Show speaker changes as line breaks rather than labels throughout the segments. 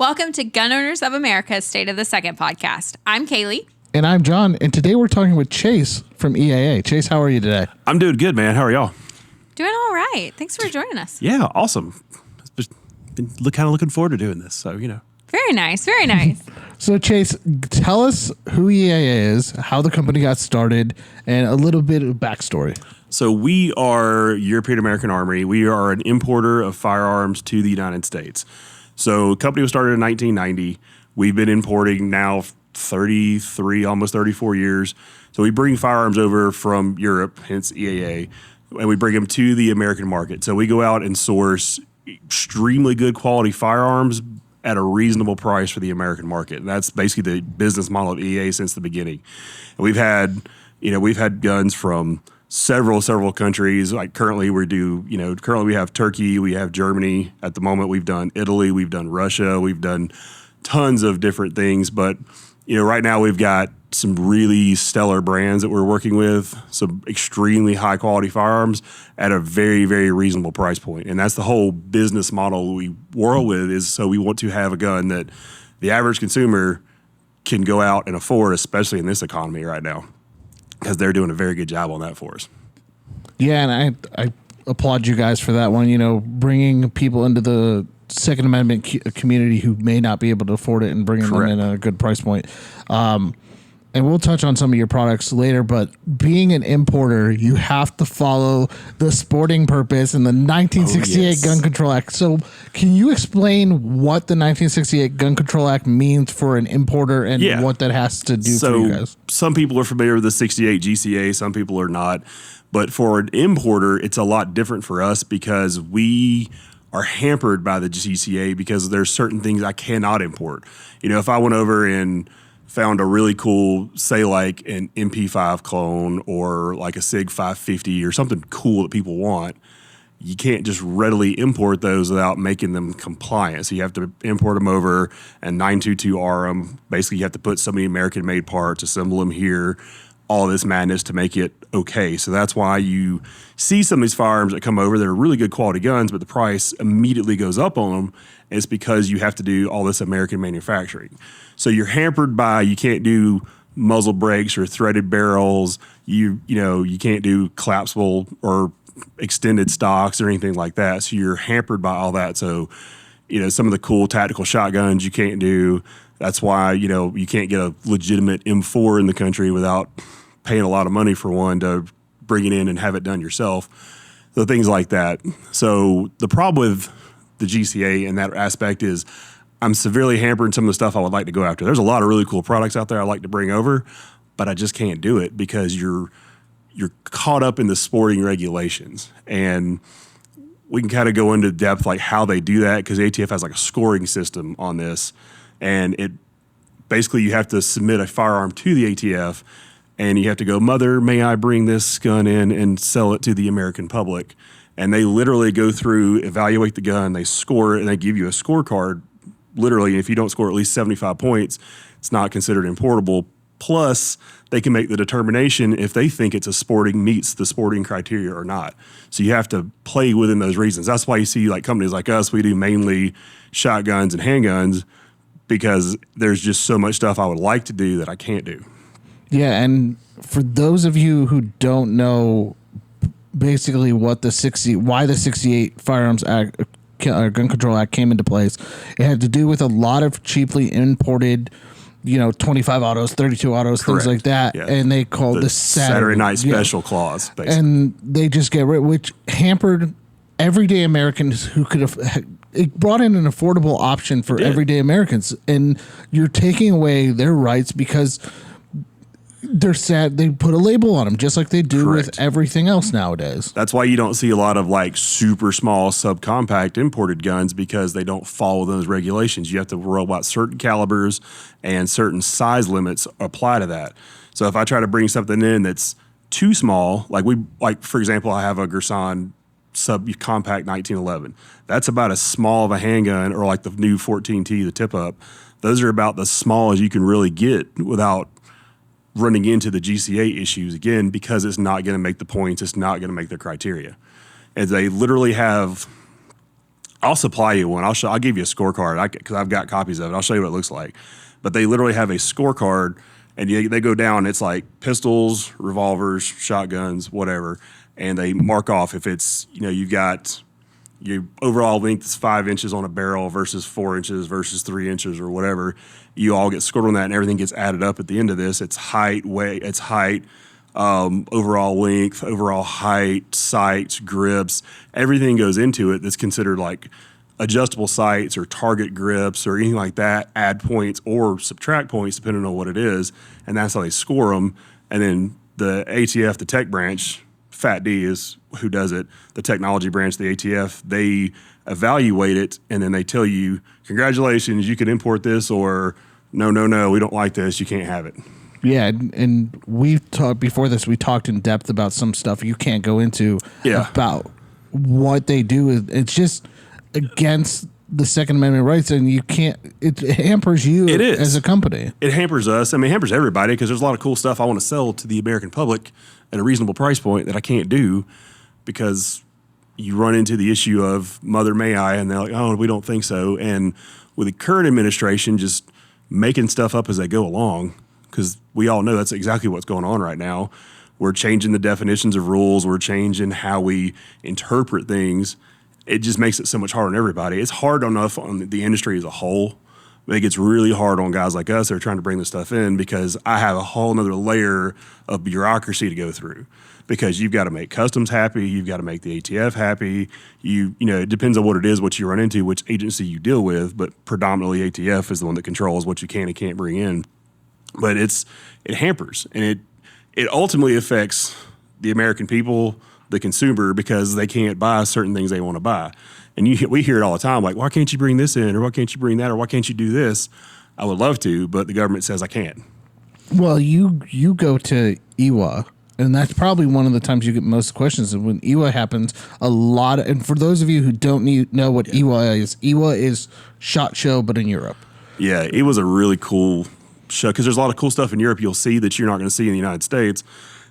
Welcome to Gun Owners of America's State of the Second podcast. I'm Kailey.
And I'm John. And today we're talking with Chase from EAA. Chase, how are you today?
I'm doing good, man. How are y'all?
Doing all right. Thanks for joining us.
Yeah, awesome. Been kind of looking forward to doing this. So,
Very nice. Very nice.
So, Chase, tell us who EAA is, how the company got started, and a little bit of backstory.
So we are European American Armory. We are an importer of firearms to the United States. So the company was started in 1990. We've been importing now 33, almost 34 years. So we bring firearms over from Europe, hence EAA, and we bring them to the American market. So we go out and source extremely good quality firearms at a reasonable price for the American market. And that's basically the business model of EAA since the beginning. And we've had guns from several countries. Like currently we have Turkey, we have Germany. At the moment we've done Italy, we've done Russia, we've done tons of different things. But, right now we've got some really stellar brands that we're working with, some extremely high quality firearms at a very, very reasonable price point. And that's the whole business model we whirl with, is so we want to have a gun that the average consumer can go out and afford, especially in this economy right now, because they're doing a very good job on that for us.
Yeah, and I applaud you guys for that one, bringing people into the Second Amendment community who may not be able to afford it and bringing them in at a good price point. And we'll touch on some of your products later, but being an importer, you have to follow the sporting purpose and the 1968 Gun Control Act. So can you explain what the 1968 Gun Control Act means for an importer and what that has to do for you guys?
Some people are familiar with the 68 GCA, some people are not. But for an importer, it's a lot different for us because we are hampered by the GCA because there's certain things I cannot import. If I went over and found a really cool, say like an MP5 clone or like a SIG 550 or something cool that people want, you can't just readily import those without making them compliant. So you have to import them over and 922R them. Basically, you have to put so many American-made parts, assemble them here, all this madness to make it okay. So that's why you see some of these firearms that come over that are really good quality guns, but the price immediately goes up on them. And it's because you have to do all this American manufacturing. So you're hampered by, you can't do muzzle brakes or threaded barrels. You can't do collapsible or extended stocks or anything like that. So you're hampered by all that. So, some of the cool tactical shotguns you can't do. That's why, you can't get a legitimate M4 in the country without paying a lot of money for one to bring it in and have it done yourself. So things like that. So the problem with the GCA in that aspect is I'm severely hampering some of the stuff I would like to go after. There's a lot of really cool products out there I like to bring over, but I just can't do it because you're caught up in the sporting regulations. And we can kind of go into depth like how they do that, because ATF has like a scoring system on this. And it basically, you have to submit a firearm to the ATF and you have to go, "Mother, may I bring this gun in and sell it to the American public?" And they literally go through, evaluate the gun, they score it, and they give you a scorecard. Literally, if you don't score at least 75 points, it's not considered importable. Plus, they can make the determination if they think meets the sporting criteria or not. So you have to play within those reasons. That's why you see like companies like us, we do mainly shotguns and handguns, because there's just so much stuff I would like to do that I can't do.
Yeah, and for those of you who don't know basically why the 68 Firearms Act, Gun Control Act came into place, it had to do with a lot of cheaply imported 25 autos, 32 autos,
Correct.
Things like that. Yeah. And they called the
Saturday night special clause, basically.
And they just get rid, which hampered everyday Americans who could have, it brought in an affordable option for everyday Americans. And you're taking away their rights because they're sad. They put a label on them just like they do with everything else nowadays.
That's why you don't see a lot of like super small subcompact imported guns, because they don't follow those regulations. You have to worry about certain calibers and certain size limits apply to that. So if I try to bring something in that's too small, like for example, I have a Gerson subcompact 1911. That's about as small of a handgun, or like the new 14T, the tip up. Those are about the small as you can really get without running into the GCA issues again, because it's not going to make the points. It's not going to make the criteria. And they literally have I'll supply you one. I'll give you a scorecard because I've got copies of it. I'll show you what it looks like. But they literally have a scorecard, and they go down. It's like pistols, revolvers, shotguns, whatever, and they mark off if it's, you've got your overall length is 5 inches on a barrel versus 4 inches versus 3 inches or whatever. You all get scored on that, and everything gets added up at the end of this. It's height, weight, overall length, overall height, sights, grips. Everything goes into it that's considered like adjustable sights or target grips or anything like that. Add points or subtract points depending on what it is, and that's how they score them. And then the ATF, the tech branch, Fat D is who does it, the technology branch, the ATF, they evaluate it, and then they tell you, congratulations, you can import this, or no, we don't like this, you can't have it.
Yeah, and we talked before this, we talked in depth about some stuff you can't go into about what they do. It's just against the Second Amendment rights, and you can't, it hampers you as a company.
It hampers us. I mean, it hampers everybody because there's a lot of cool stuff I want to sell to the American public at a reasonable price point that I can't do because you run into the issue of mother may I, and they're like, oh, we don't think so. And with the current administration just making stuff up as they go along, because we all know that's exactly what's going on right now. We're changing the definitions of rules. We're changing how we interpret things. It just makes it so much harder on everybody. It's hard enough on the industry as a whole, but it gets really hard on guys like us that are trying to bring this stuff in because I have a whole nother layer of bureaucracy to go through because you've got to make customs happy. You've got to make the ATF happy. It depends on what it is, what you run into, which agency you deal with, but predominantly ATF is the one that controls what you can and can't bring in. But it hampers, and it ultimately affects the American people, the consumer, because they can't buy certain things they want to buy. And we hear it all the time, like, why can't you bring this in, or why can't you bring that, or why can't you do this? I would love to, but the government says I can't. Well,
you go to EAA, and that's probably one of the times you get most questions. And when EAA happens, and for those of you who don't know what EAA is SHOT Show, but in Europe.
Yeah, it was a really cool show because there's a lot of cool stuff in Europe you'll see that you're not going to see in the United States.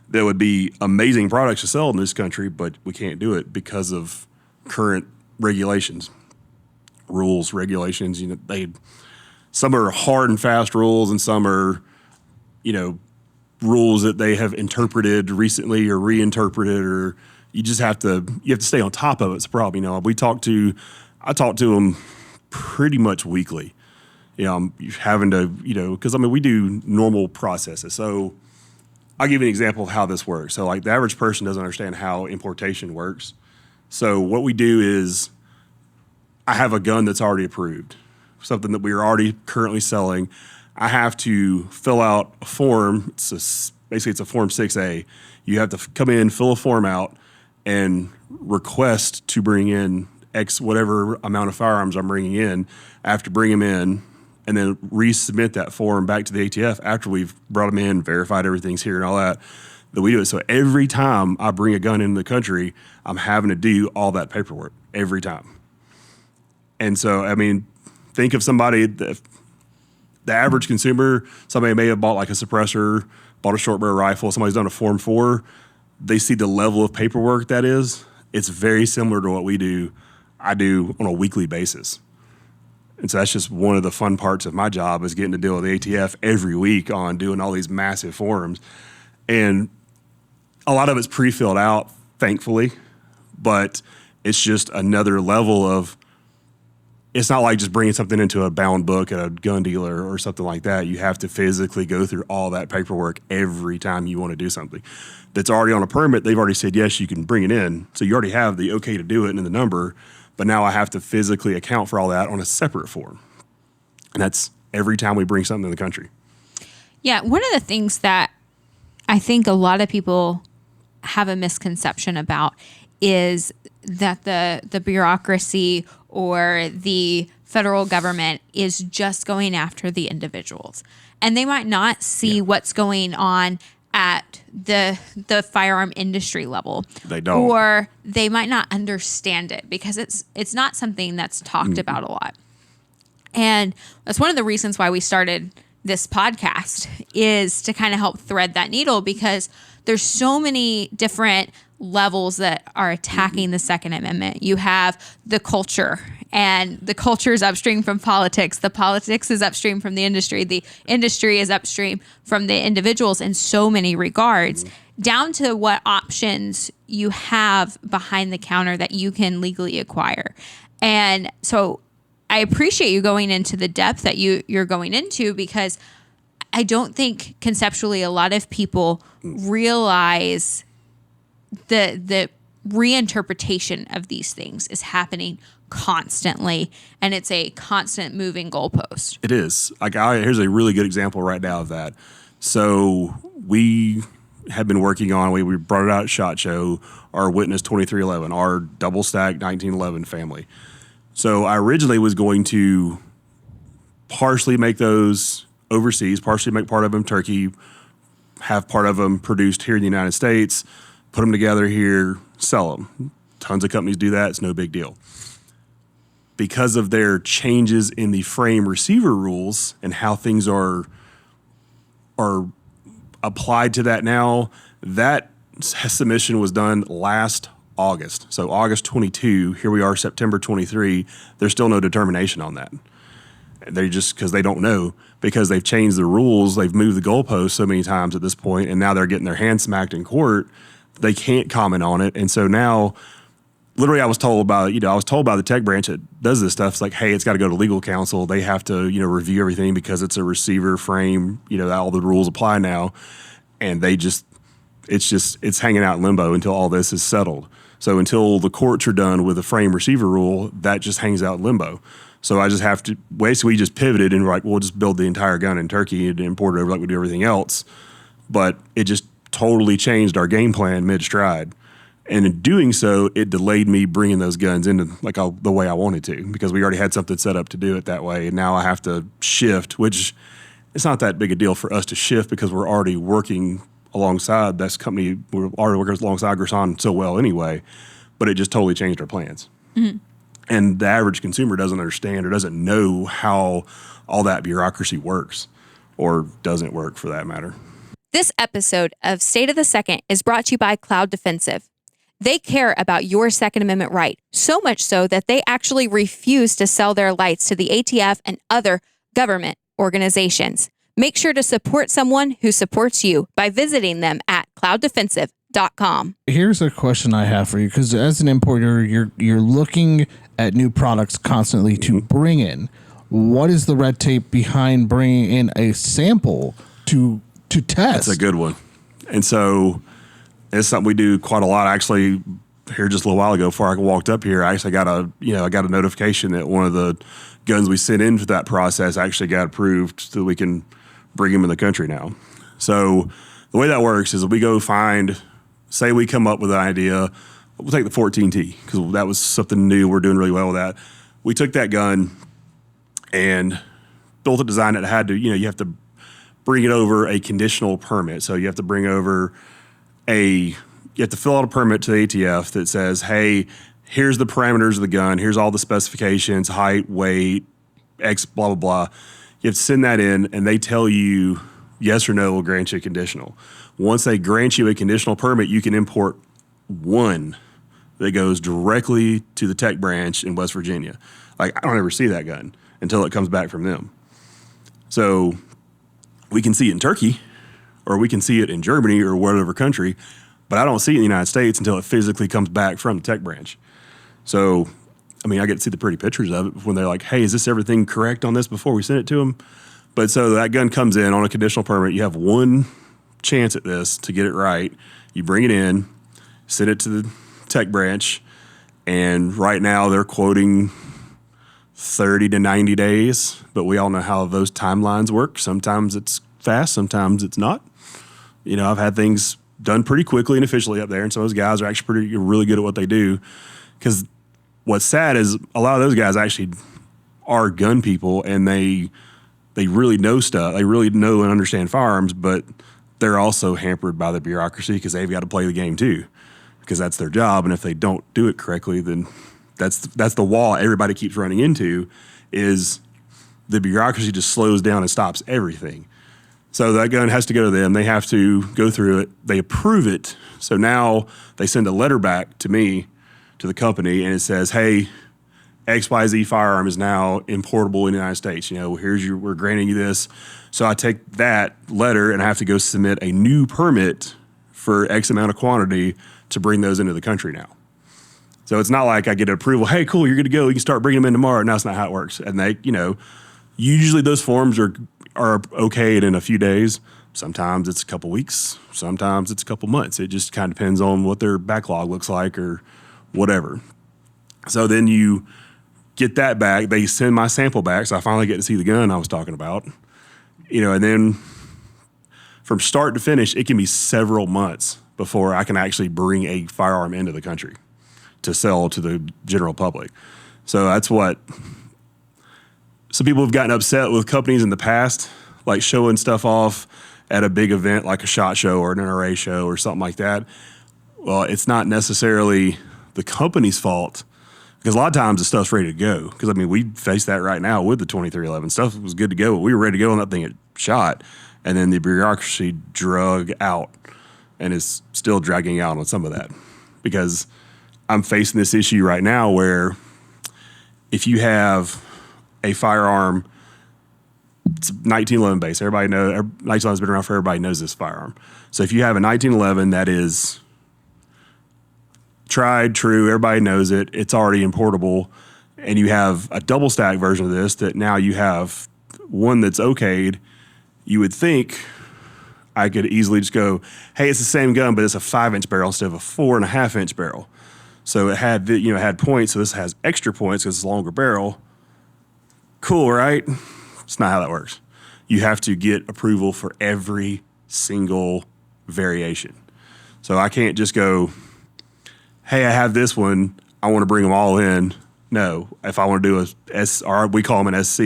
There would be amazing products to sell in this country, but we can't do it because of current regulations, regulations. Some are hard and fast rules, and some are, rules that they have interpreted recently or reinterpreted, or you have to stay on top of it. It's a problem. I talk to them pretty much weekly. I'm having to, because we do normal processes. So I'll give you an example of how this works. So like the average person doesn't understand how importation works. So what we do is I have a gun that's already approved, something that we are already currently selling. I have to fill out a form. Basically it's a Form 6A. You have to come in, fill a form out, and request to bring in X whatever amount of firearms I'm bringing in. I have to bring them in and then resubmit that form back to the ATF after we've brought them in, verified everything's here and all that we do it. So every time I bring a gun into the country, I'm having to do all that paperwork every time. And so, think of somebody, the average consumer, somebody may have bought like a suppressor, bought a short barrel rifle, somebody's done a Form 4, they see the level of paperwork that is. It's very similar to what I do on a weekly basis. And so that's just one of the fun parts of my job is getting to deal with the ATF every week on doing all these massive forms. And a lot of it's pre-filled out, thankfully, but it's just another level of, it's not like just bringing something into a bound book at a gun dealer or something like that. You have to physically go through all that paperwork every time you want to do something. That's already on a permit. They've already said, yes, you can bring it in. So you already have the okay to do it and the number. But now I have to physically account for all that on a separate form. And that's every time we bring something in the country.
Yeah, one of the things that I think a lot of people have a misconception about is that the bureaucracy or the federal government is just going after the individuals. And they might not see what's going on at the firearm industry level.
They don't.
Or they might not understand it because it's not something that's talked about a lot. And that's one of the reasons why we started this podcast, is to kind of help thread that needle, because there's so many different levels that are attacking the Second Amendment. You have the culture and the culture is upstream from politics. The politics is upstream from the industry is upstream from the individuals in so many regards, down to what options you have behind the counter that you can legally acquire. And so I appreciate you going into the depth that you're going into, because I don't think conceptually a lot of people realize the reinterpretation of these things is happening constantly, and it's a constant moving goalpost.
It is. Here's a really good example right now of that. So we have been working on, we brought it out at SHOT Show, our Witness 2311, our double stack 1911 family. So I originally was going to partially make those overseas, partially make part of them turkey, have part of them produced here in the United States, put them together here, sell them. Tons of companies do that. It's no big deal. Because of their changes in the frame receiver rules and how things are applied to that now, that submission was done last August. So August 22, here we are, September 23, there's still no determination on that. They just, because they don't know, because they've changed the rules, they've moved the goalposts so many times at this point, and now they're getting their hands smacked in court. They can't comment on it. And so now, literally, I was told by the tech branch that does this stuff, it's like, hey, it's got to go to legal counsel. They have to, review everything because it's a receiver frame, all the rules apply now. And it's hanging out in limbo until all this is settled. So until the courts are done with the frame receiver rule, that just hangs out in limbo. So I just have to, basically we just pivoted and we're like, we'll just build the entire gun in Turkey and import it over like we do everything else. But it just totally changed our game plan mid-stride. And in doing so, it delayed me bringing those guns into the way I wanted to, because we already had something set up to do it that way. And now I have to shift, which it's not that big a deal for us to shift because we're already working alongside this company. We're already working alongside Gerson so well anyway, but it just totally changed our plans. Mm-hmm. And the average consumer doesn't understand or doesn't know how all that bureaucracy works, or doesn't work for that matter.
This episode of State of the Second is brought to you by Cloud Defensive. They care about your Second Amendment right, so much so that they actually refuse to sell their lights to the ATF and other government organizations. Make sure to support someone who supports you by visiting them at clouddefensive.com.
Here's a question I have for you, because as an importer, you're looking at new products constantly to bring in. What is the red tape behind bringing in a sample to test?
That's a good one. And so it's something we do quite a lot. Actually, here just a little while ago, before I walked up here, I actually got a notification that one of the guns we sent in for that process actually got approved so that we can bring them in the country now. So the way that works is we go say we come up with an idea. We'll take the 14T because that was something new. We're doing really well with that. We took that gun and built a design that had to, you have to bring it over a conditional permit. So you have to bring over you have to fill out a permit to the ATF that says, hey, here's the parameters of the gun. Here's all the specifications, height, weight, X, blah, blah, blah. You have to send that in, and they tell you yes or no, will grant you a conditional. Once they grant you a conditional permit, you can import one that goes directly to the tech branch in West Virginia. I don't ever see that gun until it comes back from them. So we can see it in Turkey, or we can see it in Germany or whatever country, but I don't see it in the United States until it physically comes back from the tech branch. So, I get to see the pretty pictures of it when they're like, hey, is this everything correct on this before we send it to them? But so that gun comes in on a conditional permit. You have one chance at this to get it right. You bring it in, send it to the tech branch, and right now they're quoting 30 to 90 days, but we all know how those timelines work. Sometimes it's fast, sometimes it's not. I've had things done pretty quickly and efficiently up there, and some of those guys are actually really good at what they do. Because what's sad is a lot of those guys actually are gun people, and they really know stuff. They really know and understand firearms, but they're also hampered by the bureaucracy because they've got to play the game too, because that's their job. And if they don't do it correctly, then that's the wall everybody keeps running into, is the bureaucracy just slows down and stops everything. So that gun has to go to them. They have to go through it. They approve it. So now they send a letter back to me, to the company, and it says, hey, XYZ firearm is now importable in the United States. You know, we're granting you this. So I take that letter and I have to go submit a new permit for X amount of quantity to bring those into the country now. So it's not like I get approval. Hey, cool, you're good to go. You can start bringing them in tomorrow. No, that's not how it works. And they, you know, usually those forms are okayed in a few days. Sometimes it's a couple weeks. Sometimes it's a couple months. It just kind of depends on what their backlog looks like or whatever. So then you get that back. They send my sample back. So I finally get to see the gun I was talking about. You know, and then from start to finish, it can be several months before I can actually bring a firearm into the country to sell to the general public. So that's what some people have gotten upset with companies in the past, like showing stuff off at a big event like a SHOT Show or an NRA show or something like that. Well, it's not necessarily the company's fault, because a lot of times the stuff's ready to go. Because, I mean, we face that right now with the 2311. Stuff was good to go. We were ready to go on that thing at SHOT, and then the bureaucracy drug out and is still dragging out on some of that. Because I'm facing this issue right now where if you have a firearm, it's 1911 base. Everybody knows, 1911's been around for everybody knows this firearm. So if you have a 1911 that is tried, true, everybody knows it, it's already importable, and you have a double stack version of this that now you have one that's okayed, you would think I could easily just go, hey, it's the same gun, but it's a 5-inch barrel instead of a 4.5-inch barrel. So it had, you know, it had points, so this has extra points because it's a longer barrel. Cool, right? It's not how that works. You have to get approval for every single variation. So I can't just go, hey, I have this one, I want to bring them all in. No, if I want to do a S, or we call them an SC,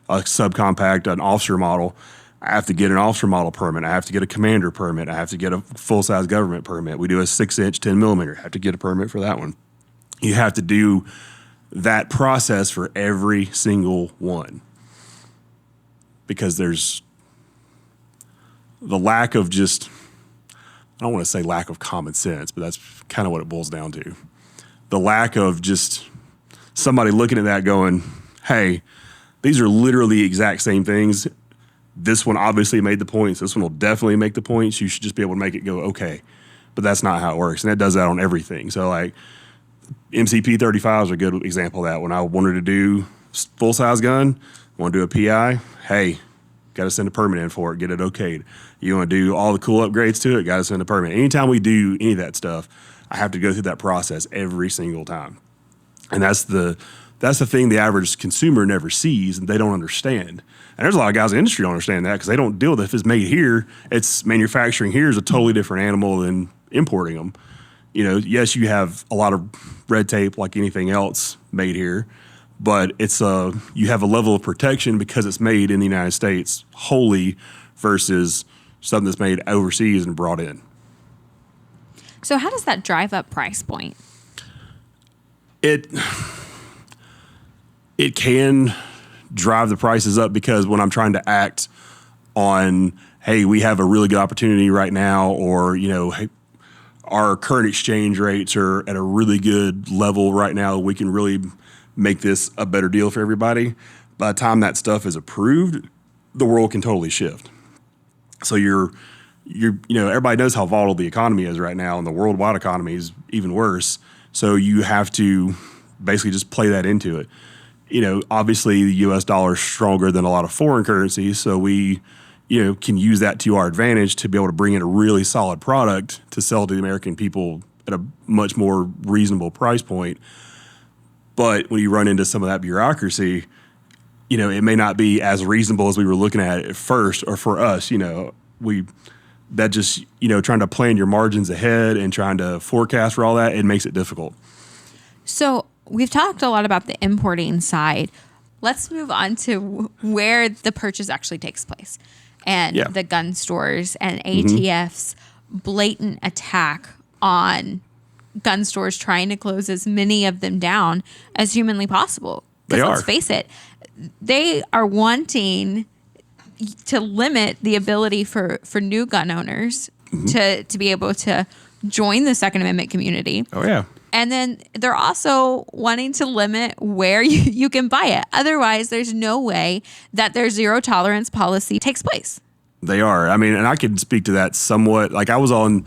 a subcompact, an officer model, I have to get an officer model permit. I have to get a commander permit. I have to get a full-size government permit. We do a 6-inch 10 millimeter. I have to get a permit for that one. You have to do that process for every single one, because there's the lack of just, I don't want to say lack of common sense, but that's kind of what it boils down to. The lack of just somebody looking at that going, hey, these are literally the exact same things. This one obviously made the points. This one will definitely make the points. You should just be able to make it go, okay. But that's not how it works. And it does that on everything. So like MCP 35s are a good example of that. When I wanted to do full-size gun, want to do a PI, hey, got to send a permit in for it, get it okayed. You want to do all the cool upgrades to it, got to send a permit. Anytime we do any of that stuff, I have to go through that process every single time. And that's the thing the average consumer never sees and they don't understand. And there's a lot of guys in the industry don't understand that because they don't deal with it. If it's made here, it's manufacturing here is a totally different animal than importing them. You know, yes, you have a lot of red tape like anything else made here, but it's you have a level of protection because it's made in the United States wholly versus something that's made overseas and brought in.
So how does that drive up price point?
It can drive the prices up because when I'm trying to act on, hey, we have a really good opportunity right now, or, you know, hey, our current exchange rates are at a really good level right now, we can really make this a better deal for everybody. By the time that stuff is approved, the world can totally shift. So you know, everybody knows how volatile the economy is right now, and the worldwide economy is even worse. So you have to basically just play that into it. You know, obviously the U.S. dollar is stronger than a lot of foreign currencies, so we, you know, can use that to our advantage to be able to bring in a really solid product to sell to the American people at a much more reasonable price point. But when you run into some of that bureaucracy, you know, it may not be as reasonable as we were looking at it at first, or for us, you know, that just, you know, trying to plan your margins ahead and trying to forecast for all that, it makes it difficult.
So we've talked a lot about the importing side. Let's move on to where the purchase actually takes place, and the gun stores and ATF's blatant attack on gun stores, trying to close as many of them down as humanly possible. Because let's face it, they are wanting to limit the ability for new gun owners to be able to join the Second Amendment community.
Oh, yeah.
And then they're also wanting to limit where you can buy it. Otherwise, there's no way that their zero tolerance policy takes place.
They are. I mean, and I can speak to that somewhat. Like I was on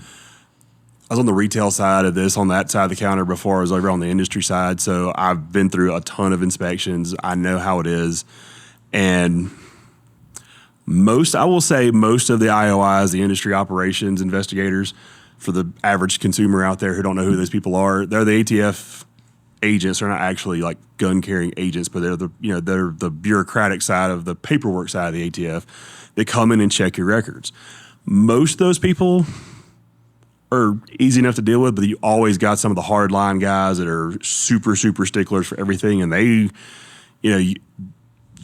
the retail side of this, on that side of the counter before. I was over on the industry side. So I've been through a ton of inspections. I know how it is. And I will say most of the IOIs, the industry operations investigators, for the average consumer out there who don't know who those people are, they're the ATF agents. They're not actually like gun carrying agents, but they're the bureaucratic side of the paperwork side of the ATF. They come in and check your records. Most of those people are easy enough to deal with, but you always got some of the hardline guys that are super, super sticklers for everything, and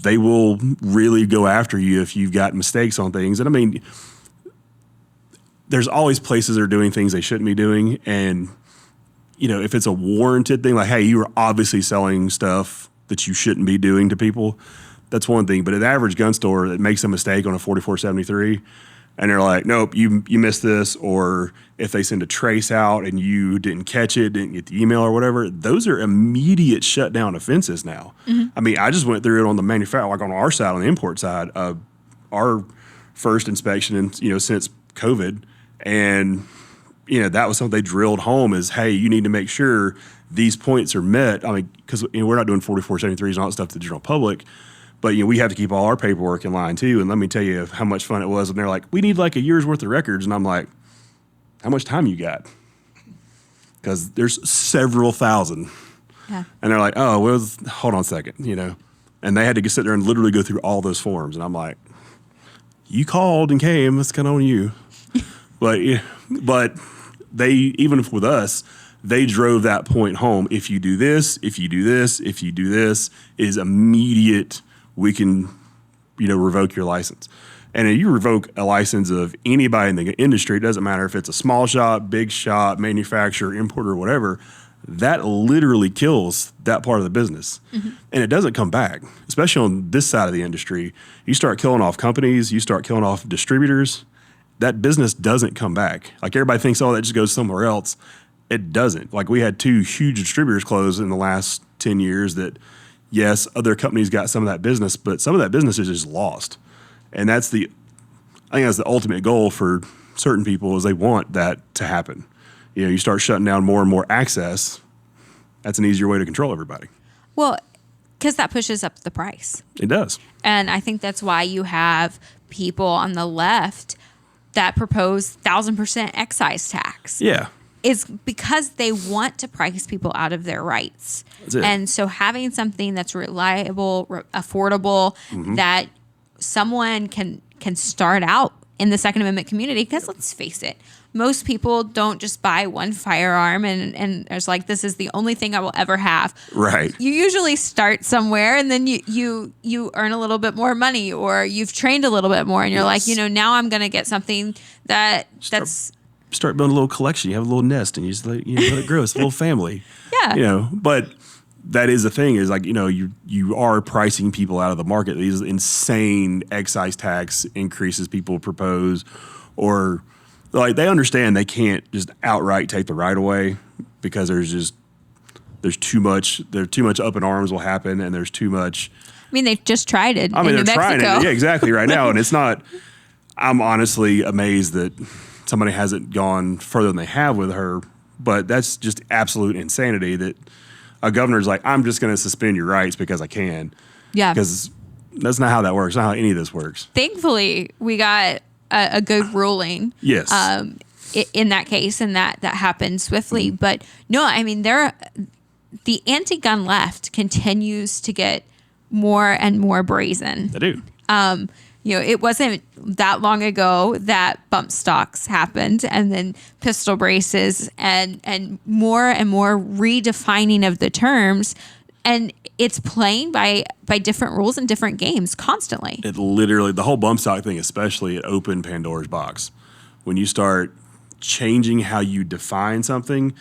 they will really go after you if you've got mistakes on things. And I mean, there's always places that are doing things they shouldn't be doing, and if it's a warranted thing, like, hey, you are obviously selling stuff that you shouldn't be doing to people, that's one thing. But at the average gun store that makes a mistake on a 4473, and they're like, nope, you missed this, or if they send a trace out and you didn't catch it, didn't get the email or whatever, those are immediate shutdown offenses now. Mm-hmm. I mean, I just went through it on the manufacturer, like on our side, on the import side, our first inspection, since COVID, and that was something they drilled home is, hey, you need to make sure these points are met. I mean, because we're not doing 4473s and all that stuff to the general public, but we have to keep all our paperwork in line too. And let me tell you how much fun it was. And they're like, we need like a year's worth of records. And I'm like, how much time you got? Because there's several thousand. Yeah. And they're like, oh, well, hold on a second, And they had to sit there and literally go through all those forms. And I'm like, you called and came. That's kind of on you. But they, even with us, they drove that point home. If you do this, if you do this, if you do this, is immediate. We can, revoke your license. And if you revoke a license of anybody in the industry, it doesn't matter if it's a small shop, big shop, manufacturer, importer, whatever, that literally kills that part of the business. Mm-hmm. And it doesn't come back, especially on this side of the industry. You start killing off companies, you start killing off distributors, that business doesn't come back. Like everybody thinks, oh, that just goes somewhere else. It doesn't. Like we had 2 huge distributors close in the last 10 years that, yes, other companies got some of that business, but some of that business is just lost. And I think that's the ultimate goal for certain people is they want that to happen. You start shutting down more and more access. That's an easier way to control everybody.
Well, because that pushes up the price.
It does.
And I think that's why you have people on the left that propose 1,000% excise tax.
Yeah.
Is because they want to price people out of their rights.
That's it.
And so having something that's reliable, affordable, mm-hmm. that someone can start out in the Second Amendment community, because let's face it, most people don't just buy one firearm and there's like, this is the only thing I will ever have.
Right.
You usually start somewhere and then you earn a little bit more money, or you've trained a little bit more and you're yes. like, now I'm going to get something that's...
Start building a little collection. You have a little nest and you just let it grow. It's a little family.
Yeah.
But that is the thing is like, you are pricing people out of the market. These insane excise tax increases people propose, or like they understand they can't just outright take the right away because there's too much up in arms will happen, and there's too much.
I mean, they've just tried it.
I mean, they're trying it. Yeah, exactly. Right now. And it's not, I'm honestly amazed that somebody hasn't gone further than they have with her, but that's just absolute insanity that a governor's like, I'm just going to suspend your rights because I can. Yeah. Because that's not how that works. Not how any of this works.
Thankfully, we got a good ruling.
Yes.
In that case, and that happened swiftly. Mm-hmm. But no, I mean, the anti-gun left continues to get more and more brazen.
They do.
It wasn't that long ago that bump stocks happened, and then pistol braces, and more redefining of the terms. And it's playing by different rules and different games constantly.
It literally, the whole bump stock thing especially, it opened Pandora's box. When you start changing how you define something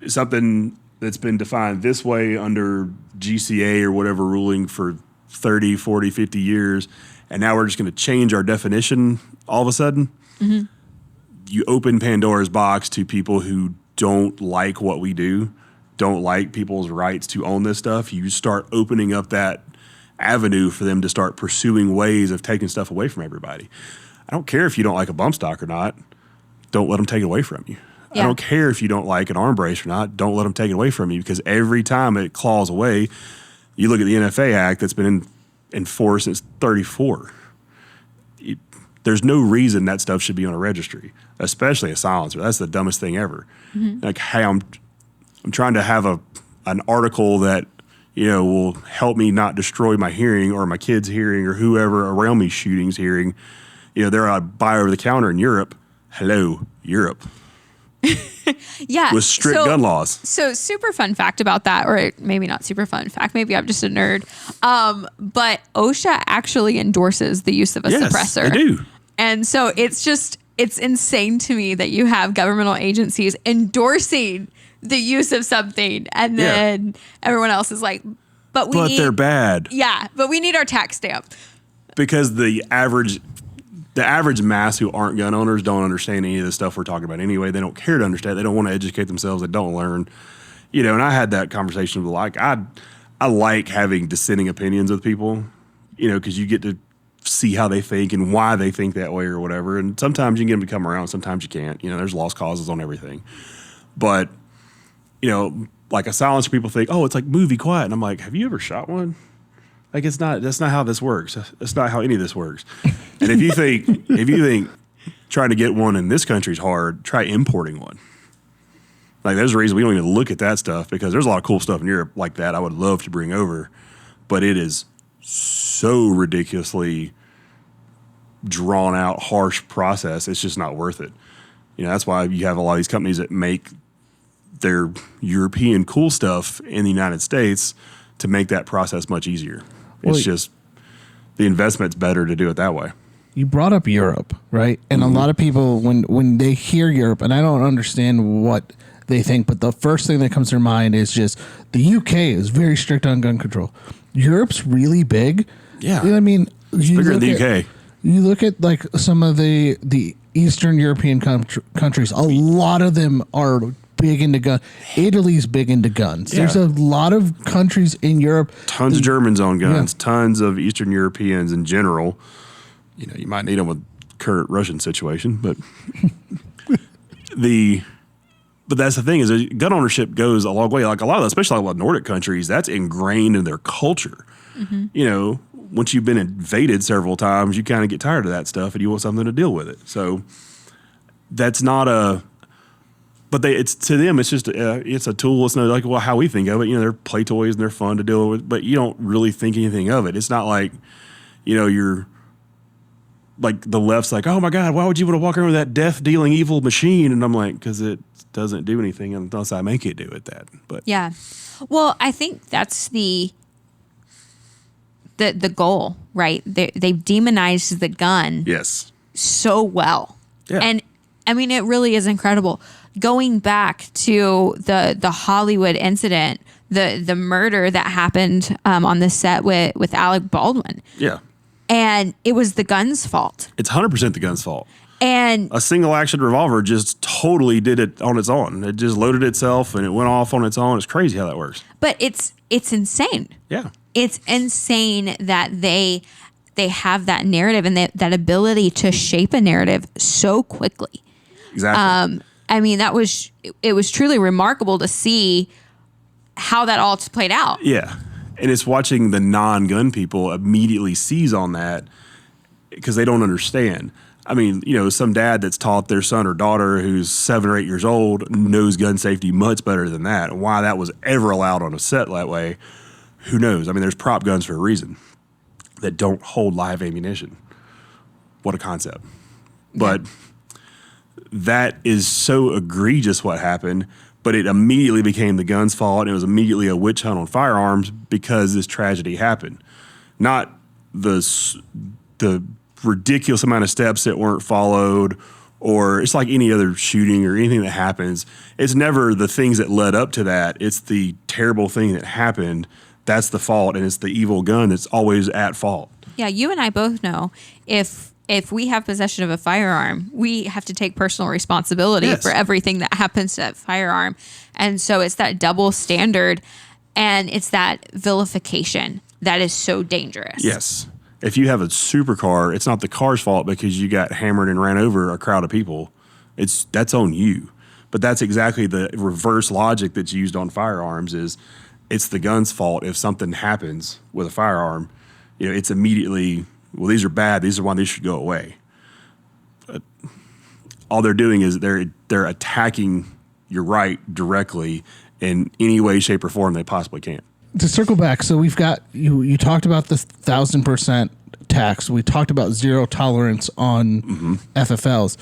that's been defined this way under GCA or whatever ruling for 30, 40, 50 years, and now we're just going to change our definition all of a sudden, mm-hmm. you open Pandora's box to people who don't like what we do, don't like people's rights to own this stuff, you start opening up that avenue for them to start pursuing ways of taking stuff away from everybody. I don't care if you don't like a bump stock or not. Don't let them take it away from you.
Yeah.
I don't care if you don't like an arm brace or not. Don't let them take it away from you, because every time it claws away, you look at the NFA Act that's been in force since 34. There's no reason that stuff should be on a registry, especially a silencer. That's the dumbest thing ever. Like, hey, I'm trying to have an article that, you know, will help me not destroy my hearing or my kids' hearing or whoever around me shooting's hearing. You know, they're a buy over the counter in Europe. Hello, Europe.
Yeah.
With strict gun laws.
So super fun fact about that, or maybe not super fun fact, maybe I'm just a nerd. But OSHA actually endorses the use of a suppressor.
They do.
And so it's insane to me that you have governmental agencies endorsing the use of something, and then everyone else is like, but
they're bad.
Yeah, but we need our tax stamp.
Because the average mass who aren't gun owners don't understand any of the stuff we're talking about anyway. They don't care to understand. They don't want to educate themselves. They don't learn. You know, and I had that conversation with, like, I like having dissenting opinions with people, you know, because you get to see how they think and why they think that way or whatever. And sometimes you can get them to come around. Sometimes you can't. You know, there's lost causes on everything. But, you know, like a silencer, people think, oh, it's like movie quiet. And I'm like, have you ever shot one? Like, that's not how this works. That's not how any of this works. And if you think trying to get one in this country is hard, try importing one. Like, there's a reason we don't even look at that stuff, because there's a lot of cool stuff in Europe like that I would love to bring over, but it is so ridiculously drawn out, harsh process. It's just not worth it. You know, that's why you have a lot of these companies that make their European cool stuff in the United States to make that process much easier. It's just the investment's better to do it that way.
You brought up Europe, right? And a lot of people, when they hear Europe, and I don't understand what they think, but the first thing that comes to their mind is just the UK is very strict on gun control. Europe's really big.
Yeah.
You know what I mean?
It's bigger than the UK.
You look at like some of the Eastern European countries, a lot of them are big into guns. Italy's big into guns.
Yeah.
There's a lot of countries in Europe.
Tons of Germans own guns. Yeah. Tons of Eastern Europeans in general. You know, you might need them with current Russian situation, but but that's the thing, is gun ownership goes a long way. Like a lot of, especially a lot of Nordic countries, that's ingrained in their culture. You know, once you've been invaded several times, you kind of get tired of that stuff and you want something to deal with it. So that's not but it's to them, it's just it's a tool. It's not like, well, how we think of it. You know, they're play toys and they're fun to deal with, but you don't really think anything of it. It's not like, you know, you're like the left's like, oh my God, why would you want to walk around with that death-dealing evil machine? And I'm like, because it doesn't do anything unless I make it do it. But
yeah, well, I think that's the goal, right? They've demonized the gun,
yes,
so well,
yeah.
And I mean, it really is incredible. Going back to the Hollywood incident, the murder that happened on the set with Alec Baldwin.
Yeah.
And it was the gun's fault.
It's 100% the gun's fault.
And
a single action revolver just totally did it on its own. It just loaded itself and it went off on its own. It's crazy how that works.
But it's insane.
Yeah.
It's insane that they have that narrative and that ability to shape a narrative so quickly.
Exactly.
I mean, it was truly remarkable to see how that all played out.
Yeah. And it's watching the non-gun people immediately seize on that because they don't understand. I mean, you know, some dad that's taught their son or daughter who's 7 or 8 years old knows gun safety much better than that. And why that was ever allowed on a set that way, who knows? I mean, there's prop guns for a reason that don't hold live ammunition. What a concept. But that is so egregious what happened, but it immediately became the gun's fault, and it was immediately a witch hunt on firearms because this tragedy happened. Not the ridiculous amount of steps that weren't followed, or it's like any other shooting or anything that happens. It's never the things that led up to that. It's the terrible thing that happened. That's the fault, and it's the evil gun that's always at fault.
Yeah, you and I both know if if we have possession of a firearm, we have to take personal responsibility for everything that happens to that firearm. And so it's that double standard, and it's that vilification that is so dangerous.
Yes. If you have a supercar, it's not the car's fault because you got hammered and ran over a crowd of people. That's on you. But that's exactly the reverse logic that's used on firearms is it's the gun's fault if something happens with a firearm. It's immediately, well, these are bad. These are why these should go away. But all they're doing is they're attacking your right directly in any way, shape, or form they possibly can.
To circle back, so we've got you talked about the 1,000% tax. We talked about zero tolerance on FFLs.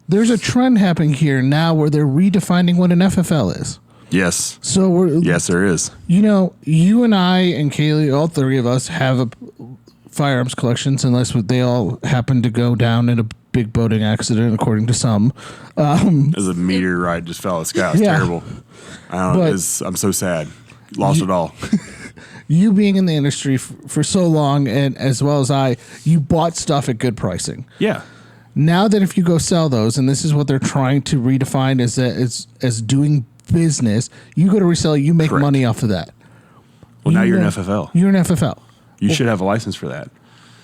There's a trend happening here now where they're redefining what an FFL is.
Yes.
So
yes, there is.
You and I and Kailey, all three of us have firearms collections, unless they all happen to go down in a big boating accident, according to some.
As a meteorite just fell out of the sky. It's terrible. I'm so sad. Lost it all.
You being in the industry for so long, and as well as you bought stuff at good pricing.
Yeah.
Now that if you go sell those, and this is what they're trying to redefine as doing business, you go to resell, you make money off of that.
Well, now you're an FFL.
You're an FFL.
You should have a license for that.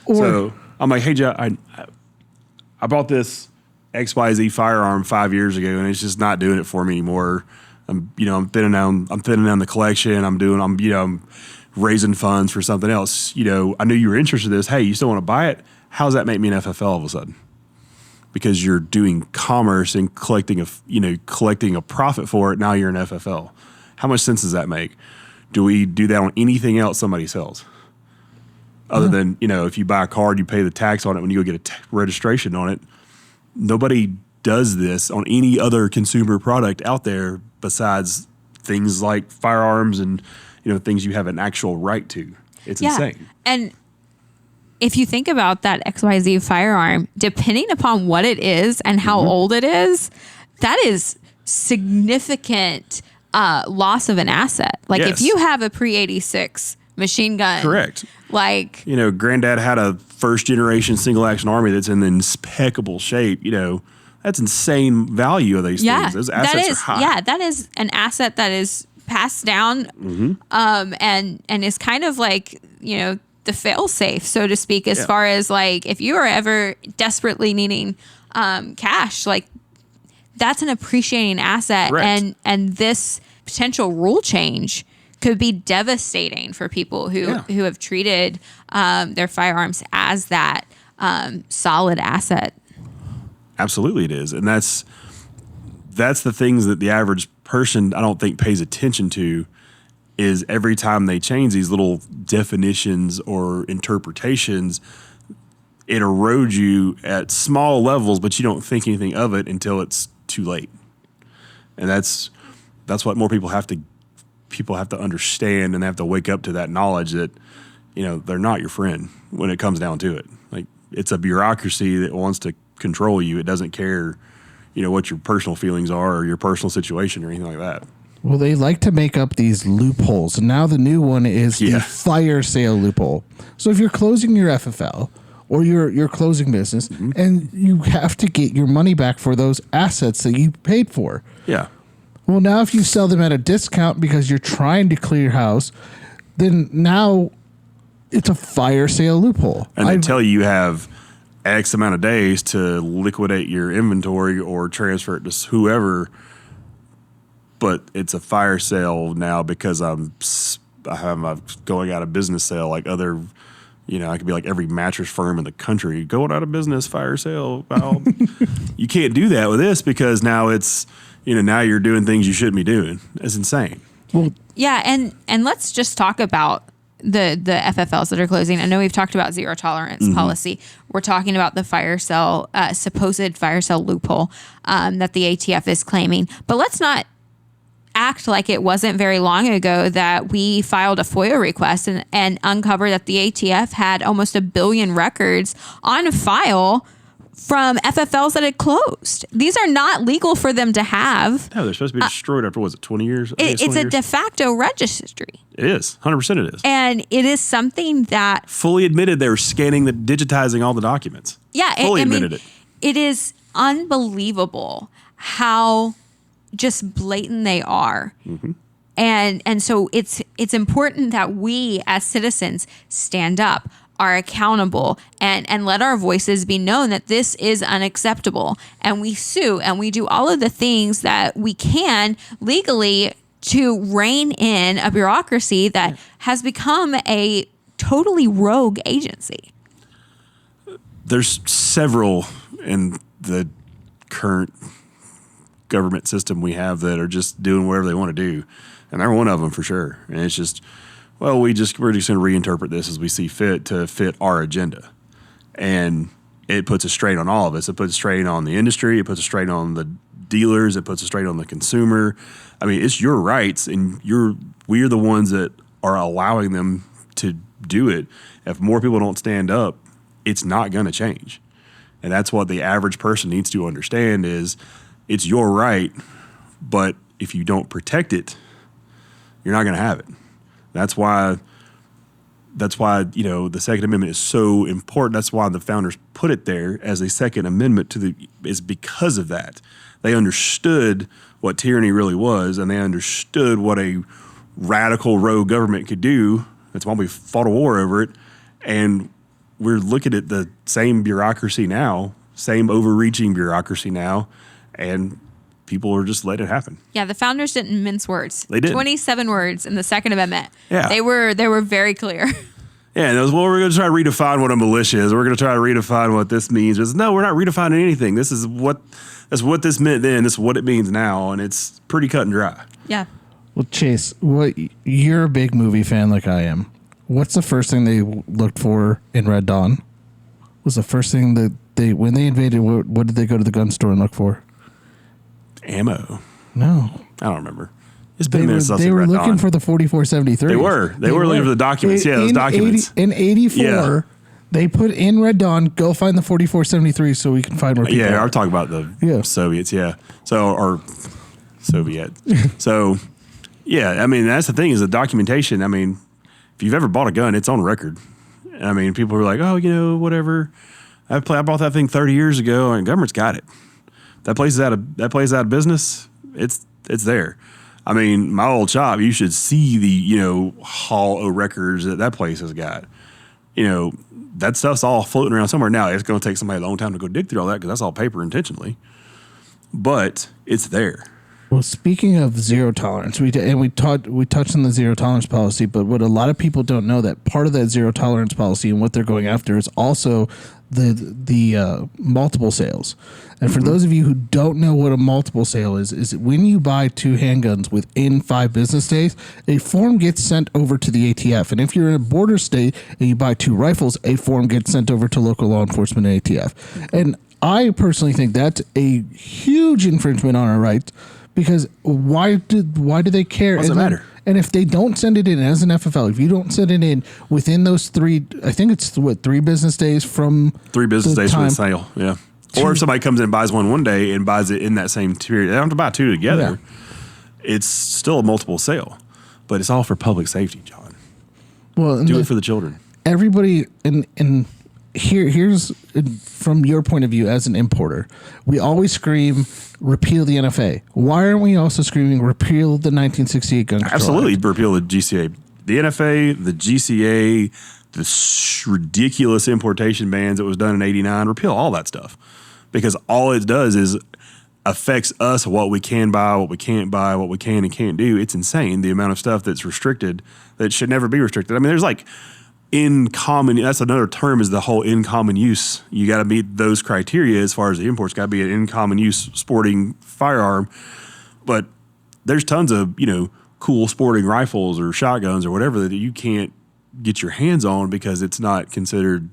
So I'm like, hey, Joe, I bought this XYZ firearm 5 years ago, and it's just not doing it for me anymore. I'm thinning down the collection. I'm raising funds for something else. I knew you were interested in this. Hey, you still want to buy it? How does that make me an FFL all of a sudden? Because you're doing commerce and collecting a profit for it. Now you're an FFL. How much sense does that make? Do we do that on anything else somebody sells? Other than, if you buy a card, you pay the tax on it when you go get a registration on it. Nobody does this on any other consumer product out there besides things like firearms and, things you have an actual right to. It's insane.
And if you think about that XYZ firearm, depending upon what it is and how old it is, that is significant loss of an asset. Like if you have a pre-86 machine gun.
Correct.
Like,
Granddad had a first generation single action army that's in impeccable shape, that's insane value of these things. Those assets are high.
Yeah, that is an asset that is passed down and is kind of like, the fail safe, so to speak, as far as like if you are ever desperately needing cash, like that's an appreciating asset.
Correct.
And this potential rule change could be devastating for people who have treated their firearms as that solid asset.
Absolutely it is. And that's the things that the average person I don't think pays attention to is every time they change these little definitions or interpretations, it erodes you at small levels, but you don't think anything of it until it's too late. And that's what more people have to understand, and they have to wake up to that knowledge that, they're not your friend when it comes down to it. Like it's a bureaucracy that wants to control you. It doesn't care, what your personal feelings are or your personal situation or anything like that.
Well, they like to make up these loopholes. And now the new one is the fire sale loophole. So if you're closing your FFL or your closing business and you have to get your money back for those assets that you paid for.
Yeah.
Well, now if you sell them at a discount because you're trying to clear house, then now it's a fire sale loophole.
And they tell you have X amount of days to liquidate your inventory or transfer it to whoever. But it's a fire sale now because I'm going out of business sale like other, I could be like every mattress firm in the country going out of business, fire sale. Well, you can't do that with this because now it's, now you're doing things you shouldn't be doing. It's insane.
Well,
yeah. And let's just talk about the FFLs that are closing. I know we've talked about zero tolerance policy. We're talking about the fire sale, supposed fire sale loophole that the ATF is claiming. But let's not act like it wasn't very long ago that we filed a FOIA request and uncovered that the ATF had almost 1 billion records on file from FFLs that had closed. These are not legal for them to have.
No, they're supposed to be destroyed after, was it 20 years?
It's a de facto registry.
It is. 100% it is.
And it is something that...
Fully admitted they were digitizing all the documents.
Yeah.
Fully admitted it.
It is unbelievable how just blatant they are. Mm-hmm. And so it's important that we as citizens stand up, are accountable, and let our voices be known that this is unacceptable. And we sue and we do all of the things that we can legally to rein in a bureaucracy that has become a totally rogue agency.
There's several in the current government system we have that are just doing whatever they want to do. And they're one of them for sure. And it's just, well, we're just going to reinterpret this as we see fit to fit our agenda. And it puts a strain on all of us. It puts a strain on the industry. It puts a strain on the dealers. It puts a strain on the consumer. I mean, it's your rights, and we're the ones that are allowing them to do it. If more people don't stand up, it's not going to change. And that's what the average person needs to understand is it's your right, but if you don't protect it, you're not going to have it. That's why, the Second Amendment is so important. That's why the founders put it there as a Second Amendment is because of that. They understood what tyranny really was, and they understood what a radical rogue government could do. That's why we fought a war over it. And we're looking at the same bureaucracy now, same overreaching bureaucracy now, and people are just letting it happen.
Yeah, the founders didn't mince words.
They did.
27 words in the Second Amendment.
Yeah.
They were very clear.
Yeah, and it was, well, we're going to try to redefine what a militia is. We're going to try to redefine what this means. It's, no, we're not redefining anything. That's what this meant then. This is what it means now, and it's pretty cut and dry.
Yeah.
Well, Chase, you're a big movie fan like I am. What's the first thing they looked for in Red Dawn? Was the first thing that when they invaded, what did they go to the gun store and look for?
Ammo.
No.
I don't remember. It's been a minute since I've seen
They were
Red
looking
Dawn.
for the 4473.
They were looking for the documents. Yeah, those documents.
In 84,
Yeah.
they put in Red Dawn, go find the 4473 so we can find more people.
Yeah, I'm talking about the Soviets, yeah. Or Soviet. So, yeah, I mean, that's the thing is the documentation. I mean, if you've ever bought a gun, it's on record. I mean, people are like, oh, whatever. I bought that thing 30 years ago, and government's got it. That place is out of business. It's there. I mean, my old shop, you should see the, hall of records that place has got. That stuff's all floating around somewhere. Now, it's going to take somebody a long time to go dig through all that because that's all paper intentionally. But it's there.
Well, speaking of zero tolerance, we touched on the zero tolerance policy, but what a lot of people don't know that part of that zero tolerance policy and what they're going after is also the multiple sales. And for those of you who don't know what a multiple sale is when you buy 2 handguns within 5 business days, a form gets sent over to the ATF. And if you're in a border state and you buy 2 rifles, a form gets sent over to local law enforcement and ATF. And I personally think that's a huge infringement on our rights. Because why do they care?
Doesn't matter.
And if they don't send it in as an FFL, if you don't send it in within those 3, I think it's 3 business days from
3 business days from the sale, yeah. Or if somebody comes in and buys one day and buys it in that same period, they don't have to buy 2 together. Yeah. It's still a multiple sale, but it's all for public safety, John.
Well,
do it for the children.
Everybody here's from your point of view as an importer, we always scream repeal the NFA. Why aren't we also screaming repeal the 1968 Gun Control
Absolutely,
Act?
repeal the GCA, the NFA, the GCA, the ridiculous importation bans that was done in '89. Repeal all that stuff because all it does is affects us, what we can buy, what we can't buy, what we can and can't do. It's insane the amount of stuff that's restricted that should never be restricted. I mean, there's like in common, that's another term is the whole in common use. You got to meet those criteria as far as the imports. Got to be an in common use sporting firearm. But there's tons of, cool sporting rifles or shotguns or whatever that you can't get your hands on because it's not considered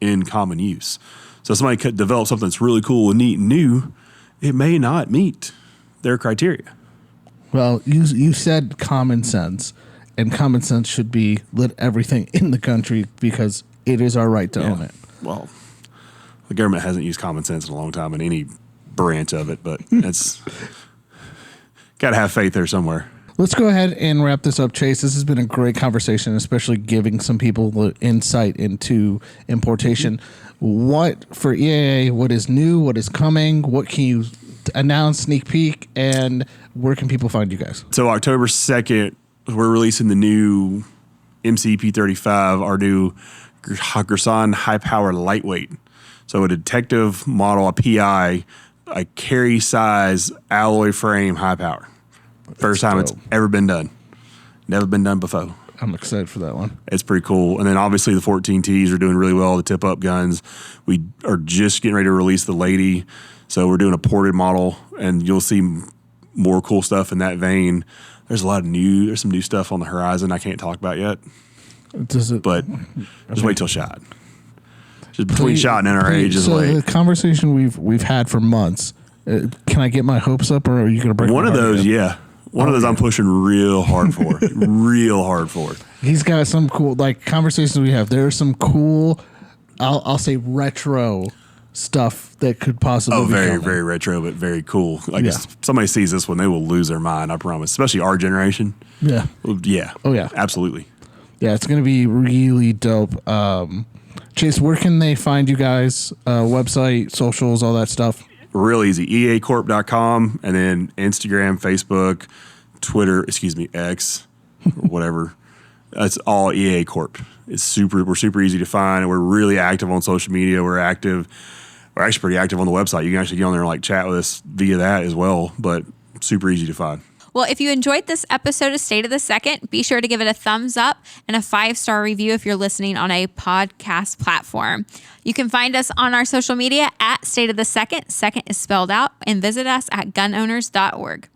in common use. So somebody could develop something that's really cool and neat and new. It may not meet their criteria.
Well, you said common sense. And common sense should be let everything in the country because it is our right to own it.
Well, The government hasn't used common sense in a long time in any branch of it, but it's got to have faith there somewhere.
Let's go ahead and wrap this up, Chase. This has been a great conversation, especially giving some people the insight into importation. What for EAA, what is new, what is coming, what can you announce, sneak peek, and where can people find you guys?
So October 2nd, we're releasing the new MCP35, our new Gerson high-power lightweight. So a detective model, a PI, a carry size alloy frame high power. First time it's ever been done. Never been done before.
I'm excited for that one.
It's pretty cool. And then obviously the 14Ts are doing really well, the tip-up guns. We are just getting ready to release the Lady. So we're doing a ported model, and you'll see more cool stuff in that vein. There's some new stuff on the horizon I can't talk about yet. But just wait till SHOT. Just between SHOT and NRA, just
so
wait.
The conversation we've had for months, can I get my hopes up, or are you going to break
one of those? Again? Yeah. One of those I'm pushing real hard for. Real hard for.
He's got some cool, conversations we have. There's some cool, I'll say retro stuff that could possibly be
very,
coming.
very retro, but very cool. If somebody sees this one, they will lose their mind, I promise. Especially our generation.
Yeah.
Yeah.
Oh, yeah.
Absolutely.
Yeah, it's going to be really dope. Chase, where can they find you guys? Website, socials, all that stuff?
Real easy. EAcorp.com, and then Instagram, Facebook, Twitter, X, or whatever. That's all EAA Corp. We're super easy to find. We're really active on social media. We're actually pretty active on the website. You can actually get on there and chat with us via that as well, but super easy to find.
Well, if you enjoyed this episode of State of the Second, be sure to give it a thumbs up and a 5-star review if you're listening on a podcast platform. You can find us on our social media at State of the Second. Second is spelled out, and visit us at gunowners.org.